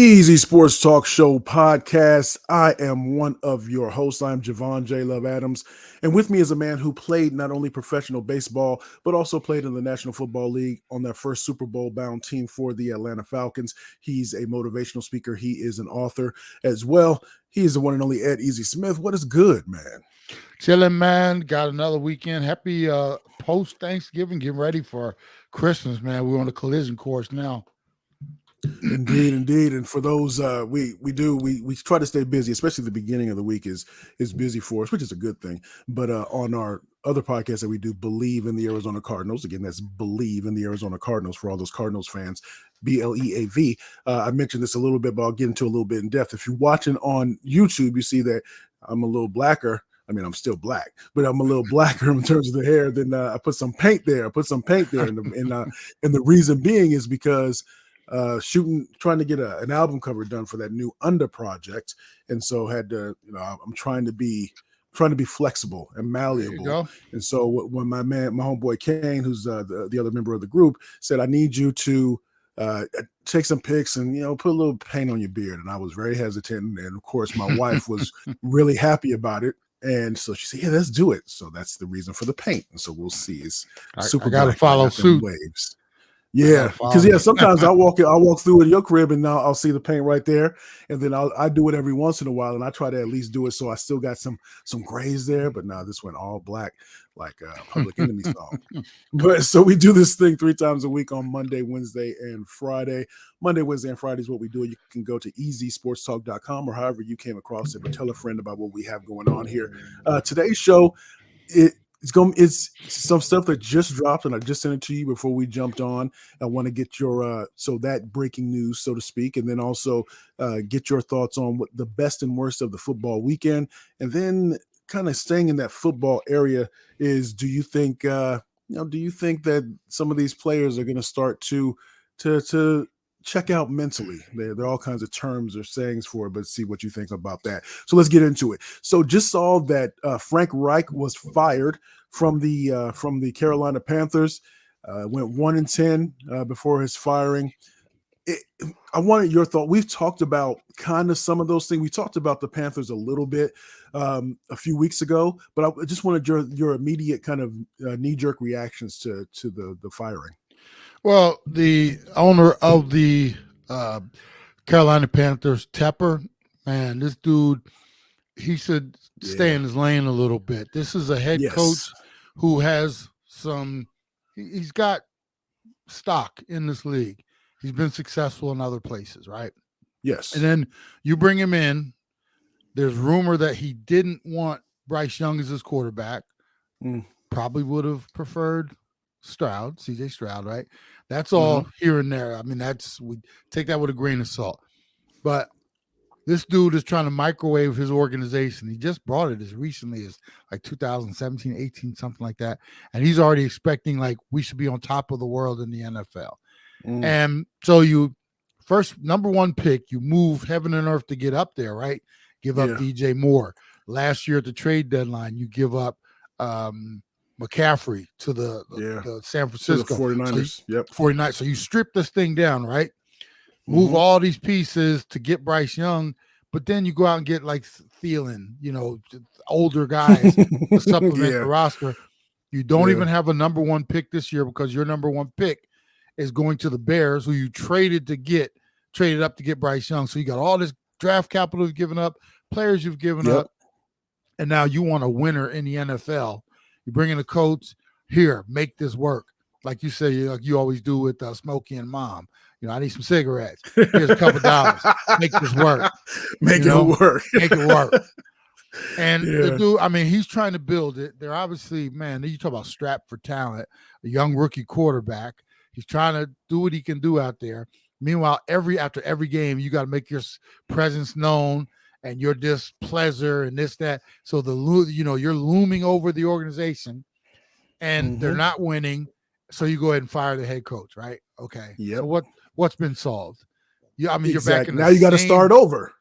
Easy Sports Talk Show podcast. I am one of your hosts. I'm Javon J. Love Adams. And with me is a man who played not only professional baseball, but also played in the National Football League on their first Super Bowl bound team for the Atlanta Falcons. He's a motivational speaker. He is an author as well. He is the one and only Ed Easy Smith. What is good, man? Chilling, man. Got another weekend. Happy post-Thanksgiving. Getting ready for Christmas, man. We're on the collision course now. Indeed. And for those, we try to stay busy, especially the beginning of the week is busy for us, which is a good thing. But on our other podcast that we do, Believe in the Arizona Cardinals, again, that's Believe in the Arizona Cardinals for all those Cardinals fans, BLEAV. I mentioned this a little bit, but I'll get into a little bit in depth. If you're watching on YouTube, you see that I'm a little blacker. I mean, I'm still black, but I'm a little blacker in terms of the hair. Then I put some paint there. And the reason being is because trying to get an album cover done for that new Under project, and so had to, I'm trying to be flexible and malleable. And so when my homeboy Kane, who's the other member of the group, said, I need you to take some pics and put a little paint on your beard, and I was very hesitant, and of course my wife was really happy about it. And so she said, yeah, let's do it. So that's the reason for the paint. And so we'll see. It's super. I gotta follow suit. Waves. Yeah, because sometimes I walk through in your crib and now I'll see the paint right there, and then I do it every once in a while, and I try to at least do it so I still got some grays there. But now this went all black like Public Enemy song. But so we do this thing 3 times a week on Monday, Wednesday, and Friday. Monday, Wednesday, and Friday is what we do. You can go to easysportstalk.com or however you came across it, but tell a friend about what we have going on here. Today's show, it's some stuff that just dropped, and I just sent it to you before we jumped on. I want to get your that breaking news, so to speak, and then also get your thoughts on what the best and worst of the football weekend, and then kind of staying in that football area is, do you think that some of these players are going to start to check out mentally? There are all kinds of terms or sayings for it, but see what you think about that. So let's get into it. So just saw that Frank Reich was fired from the Carolina Panthers. Went 1-10 before his firing. I wanted your thought. We've talked about kind of some of those things. We talked about the Panthers a little bit a few weeks ago, but I just wanted your immediate kind of knee-jerk reactions to the firing. Well, the owner of the Carolina Panthers, Tepper, man, this dude, he should stay in his lane a little bit. This is a head coach who has he's got stock in this league. He's been successful in other places, right? Yes. And then you bring him in. There's rumor that he didn't want Bryce Young as his quarterback. Probably would have preferred CJ Stroud, right? That's all here and there. I mean, we take that with a grain of salt. But this dude is trying to microwave his organization. He just brought it as recently as like 2017, 18, something like that. And he's already expecting like we should be on top of the world in the NFL. And so you first number 1 pick, you move heaven and earth to get up there, right? Give up DJ Moore. Last year at the trade deadline, you give up McCaffrey to the San Francisco 49ers. So 49ers. So you strip this thing down, right? Move all these pieces to get Bryce Young, but then you go out and get like Thielen, older guys to supplement the roster. You don't even have a number 1 pick this year because your number 1 pick is going to the Bears, who you traded up to get Bryce Young. So you got all this draft capital you've given up, players you've given up, and now you want a winner in the NFL. You bring in a coach here, make this work. Like you say, like you always do with Smokey and Mom. I need some cigarettes. Here's a couple dollars. Make this work. Make it work. Make it work. And the dude, I mean, he's trying to build it. They're obviously, man, you talk about strapped for talent, a young rookie quarterback. He's trying to do what he can do out there. Meanwhile, after every game, you got to make your presence known and your displeasure and this, that. So you're looming over the organization, and they're not winning. So you go ahead and fire the head coach, right? Okay. Yeah. So what's been solved? You're back in now. You got to start over.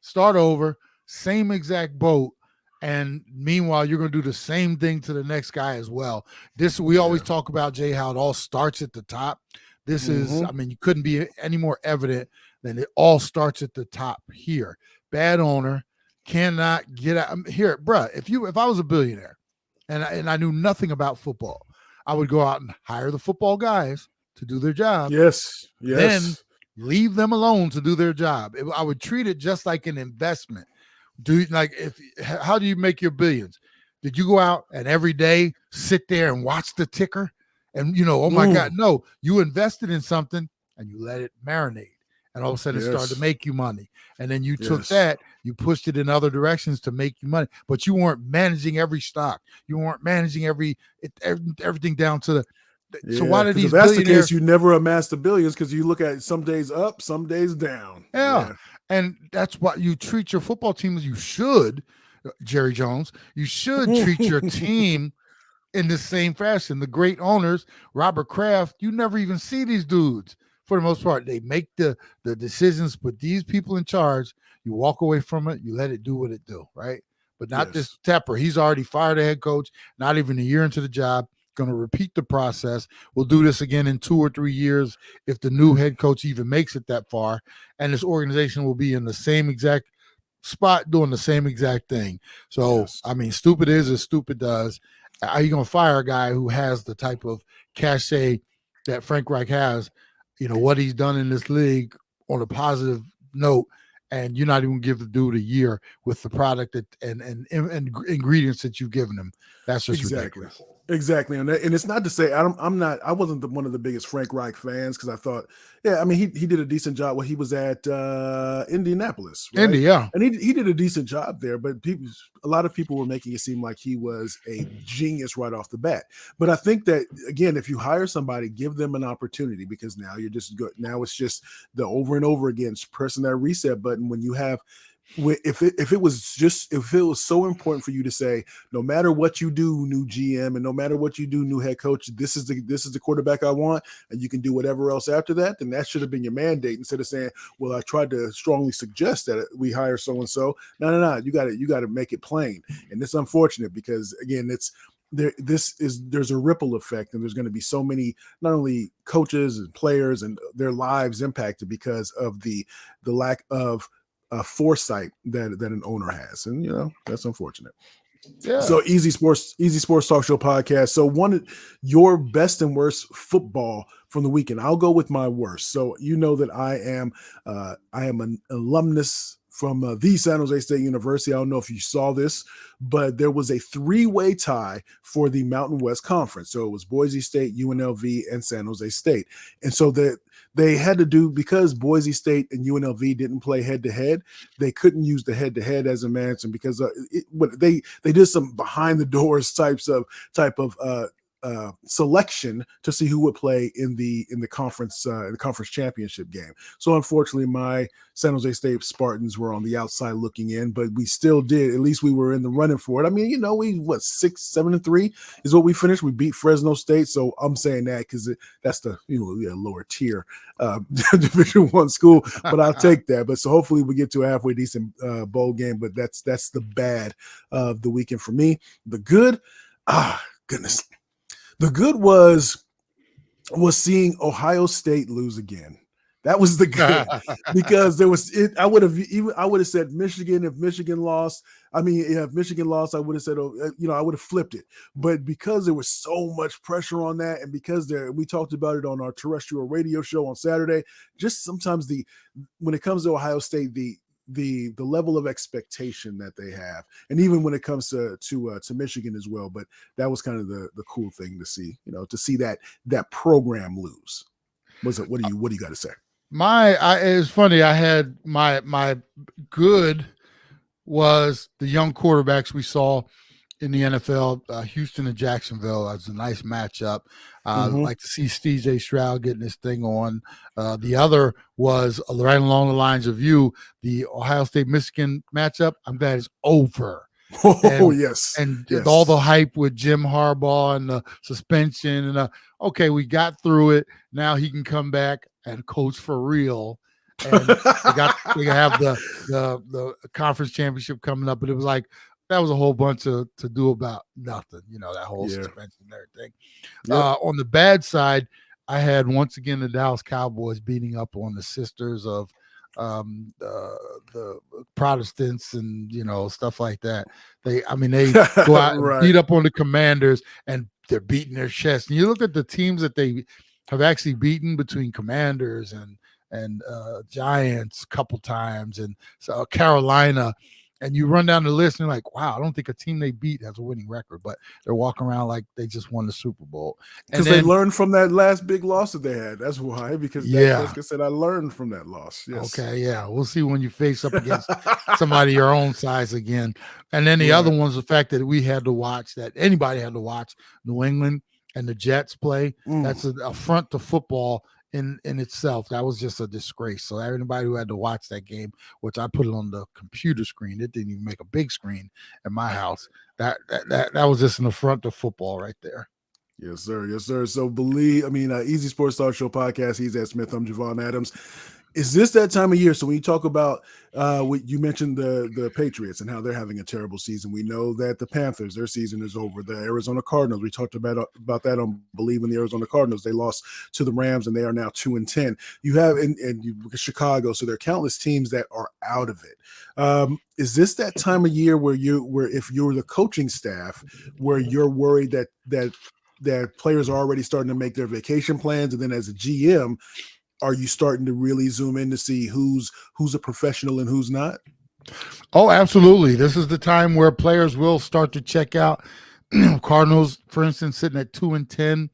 Start over, same exact boat. And meanwhile, you're going to do the same thing to the next guy as well. We always talk about, Jay, how it all starts at the top. This is, I mean, you couldn't be any more evident than it all starts at the top here. Bad owner, cannot get out. Here, bruh, if I was a billionaire and I knew nothing about football, I would go out and hire the football guys to do their job. Yes. Then leave them alone to do their job. I would treat it just like an investment. How do you make your billions? Did you go out and every day sit there and watch the ticker? And oh my God, no, you invested in something and you let it marinate. And all of a sudden it started to make you money. And then you took that, you pushed it in other directions to make you money. But you weren't managing every stock. You weren't managing everything down to the. So why did these if that's the case, you never amass the billions because you look at some days up, some days down. Yeah. And that's what you treat your football team as you should, Jerry Jones. You should treat your team in the same fashion. The great owners, Robert Kraft, you never even see these dudes. For the most part, they make the decisions, put these people in charge. You walk away from it, you let it do what it do, right? But not this Tepper. He's already fired a head coach, not even a year into the job, going to repeat the process. We'll do this again in 2 or 3 years if the new head coach even makes it that far. And this organization will be in the same exact spot doing the same exact thing. So, I mean, stupid is as stupid does. Are you going to fire a guy who has the type of cachet that Frank Reich has? What he's done in this league on a positive note, and you're not even give the dude a year with the product and ingredients that you've given him. That's just ridiculous. Exactly. And it's not to say I wasn't one of the biggest Frank Reich fans because I thought, he did a decent job when he was at Indianapolis. Right? Indy, yeah. And he did a decent job there, but a lot of people were making it seem like he was a genius right off the bat. But I think that, again, if you hire somebody, give them an opportunity because now you're just good. Now it's just the over and over again, pressing that reset button when you have if it was so important for you to say, no matter what you do, new GM, and no matter what you do, new head coach, this is the quarterback I want, and you can do whatever else after that, then that should have been your mandate instead of saying, well, I tried to strongly suggest that we hire so and so. No, you got to make it plain, and it's unfortunate because again, there's a ripple effect, and there's going to be so many not only coaches and players and their lives impacted because of the lack of foresight that an owner has, and that's unfortunate. Yeah. So Easy Sports Talk Show podcast. So your best and worst football from the weekend. I'll go with my worst. So that I am an alumnus from the San Jose State University. I don't know if you saw this, but there was a 3-way tie for the Mountain West Conference. So it was Boise State, UNLV, and San Jose State. And so they had to do, because Boise State and UNLV didn't play head-to-head, they couldn't use the head-to-head as a answer because they did some behind-the-doors type of selection to see who would play in the conference championship game. So unfortunately, my San Jose State Spartans were on the outside looking in, but we still did. At least we were in the running for it. I mean, we 6-7-3 is what we finished. We beat Fresno State, so I'm saying that because that's the lower tier Division I school, but I'll take that. But so hopefully we get to a halfway decent bowl game. But that's the bad of the weekend for me. The good, goodness. The good was seeing Ohio State lose again. That was the good because I would have said Michigan if Michigan lost. I mean, if Michigan lost, I would have said, I would have flipped it. But because there was so much pressure on that, and because we talked about it on our terrestrial radio show on Saturday, just sometimes when it comes to Ohio State, the level of expectation that they have, and even when it comes to Michigan as well. But that was kind of the cool thing to see, to see that program lose. What do you got to say? It's funny. I had my good was the young quarterbacks we saw in the NFL, Houston and Jacksonville. That was a nice matchup. Like to see CJ Stroud getting this thing on. The other was right along the lines of the Ohio State-Michigan matchup. I'm glad it's over. Yes. And all the hype with Jim Harbaugh and the suspension. And okay, we got through it. Now he can come back and coach for real. And we have the conference championship coming up. But it was like, that was a whole bunch to do about nothing, that whole suspension and everything. Yep. On the bad side, I had once again the Dallas Cowboys beating up on the sisters of the Protestants and stuff like that. They go out and Right. beat up on the Commanders, and they're beating their chest. And you look at the teams that they have actually beaten between Commanders and Giants a couple times, and so Carolina. And you run down the list and you're like, wow, I don't think a team they beat has a winning record, but they're walking around like they just won the Super Bowl. Because they learned from that last big loss that they had. That's why, because Dak Prescott said, I learned from that loss. Yes. Okay, yeah. We'll see when you face up against somebody your own size again. And then the other one's the fact that we had to watch, that anybody had to watch New England and the Jets play. That's an affront to football in itself. That was just a disgrace. So everybody who had to watch that game, which I put it on the computer screen, it didn't even make a big screen at my house. That was just an affront to football right there. Yes, sir. Yes, sir. So Easy Sports Talk Show podcast. He's Ed Smith. I'm Javon Adams. Is this that time of year? So when you talk about you mentioned the Patriots and how they're having a terrible season. We know that the Panthers, their season is over. The Arizona Cardinals, we talked about that on Believe in the Arizona Cardinals. They lost to the Rams and they are now 2-10. You have and you look at Chicago, so there are countless teams that are out of it. Is this that time of year where if you're the coaching staff, where you're worried that players are already starting to make their vacation plans, and then as a GM, are you starting to really zoom in to see who's a professional and who's not? Oh, absolutely. This is the time where players will start to check out. Cardinals, for instance, sitting at 2-10,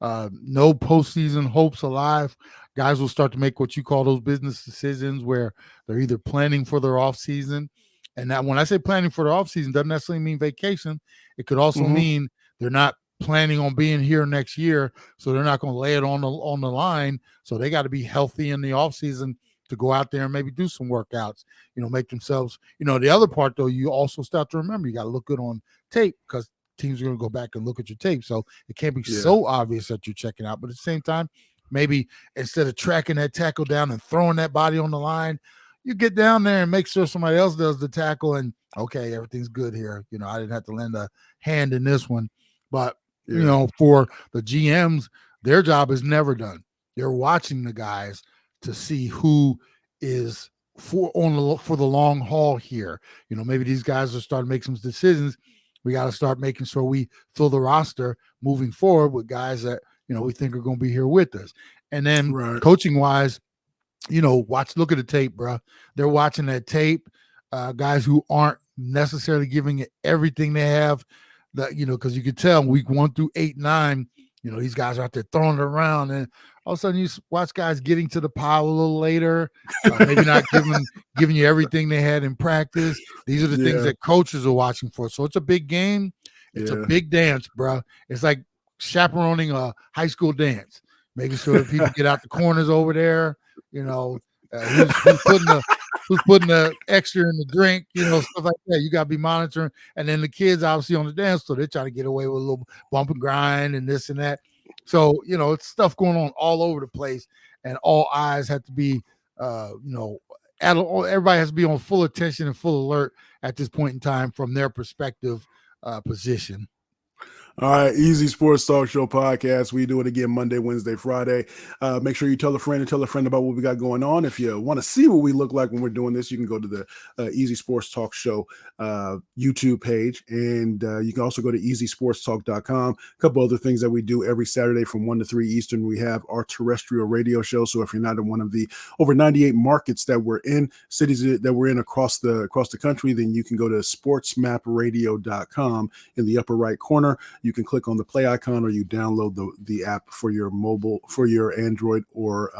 no postseason hopes alive. Guys will start to make what you call those business decisions where they're either planning for their off season. And now when I say planning for their off season, doesn't necessarily mean vacation. It could also mean they're not planning on being here next year, so they're not going to lay it on the line. So they got to be healthy in the off season to go out there and maybe do some workouts, make themselves, the other part though, you also start to remember, you got to look good on tape because teams are going to go back and look at your tape. So it can't be so obvious that you're checking out, but at the same time, maybe instead of tracking that tackle down and throwing that body on the line, you get down there and make sure somebody else does the tackle and okay, everything's good here. I didn't have to lend a hand in this one, but for the GMs, their job is never done. They're watching the guys to see who is for the long haul here. Maybe these guys are starting to make some decisions. We got to start making sure we fill the roster moving forward with guys that, we think are going to be here with us. And then coaching wise, look at the tape, bro. They're watching that tape. Guys who aren't necessarily giving it everything they have. That because you could tell week 1 through 8, 9, these guys are out there throwing it around, and all of a sudden you watch guys getting to the pile a little later, maybe not giving you everything they had in practice. These are the things that coaches are watching for. So it's a big game. It's a big dance, bro. It's like chaperoning a high school dance, making sure that people get out the corners over there. Who's putting the extra in the drink, stuff like that. You got to be monitoring. And then the kids obviously on the dance floor, they're trying to get away with a little bump and grind and this and that. So, it's stuff going on all over the place, and all eyes have to be, everybody has to be on full attention and full alert at this point in time from their perspective position. All right, Easy Sports Talk Show podcast. We do it again Monday, Wednesday, Friday. Make sure you tell a friend about what we got going on. If you want to see what we look like when we're doing this, you can go to the Easy Sports Talk Show YouTube page, and you can also go to easysportstalk.com. A couple other things that we do every Saturday from 1 to 3 Eastern. We have our terrestrial radio show. So if you're not in one of the over 98 markets that we're in, cities that we're in across the country, then you can go to sportsmapradio.com in the upper right corner. You can click on the play icon, or you download the app for your mobile, for your Android or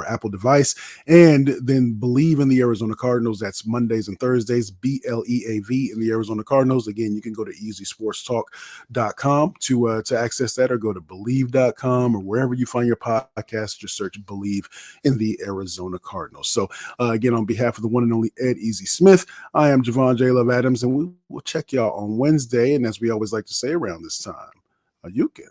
Apple device, and then Believe in the Arizona Cardinals. That's Mondays and Thursdays, BLEAV in the Arizona Cardinals. Again, you can go to easysportstalk.com to access that, or go to believe.com, or wherever you find your podcast, just search Believe in the Arizona Cardinals. So again, on behalf of the one and only Ed Easy Smith, I am Javon J. Love Adams, and we will check y'all on Wednesday. And as we always like to say around this time, you can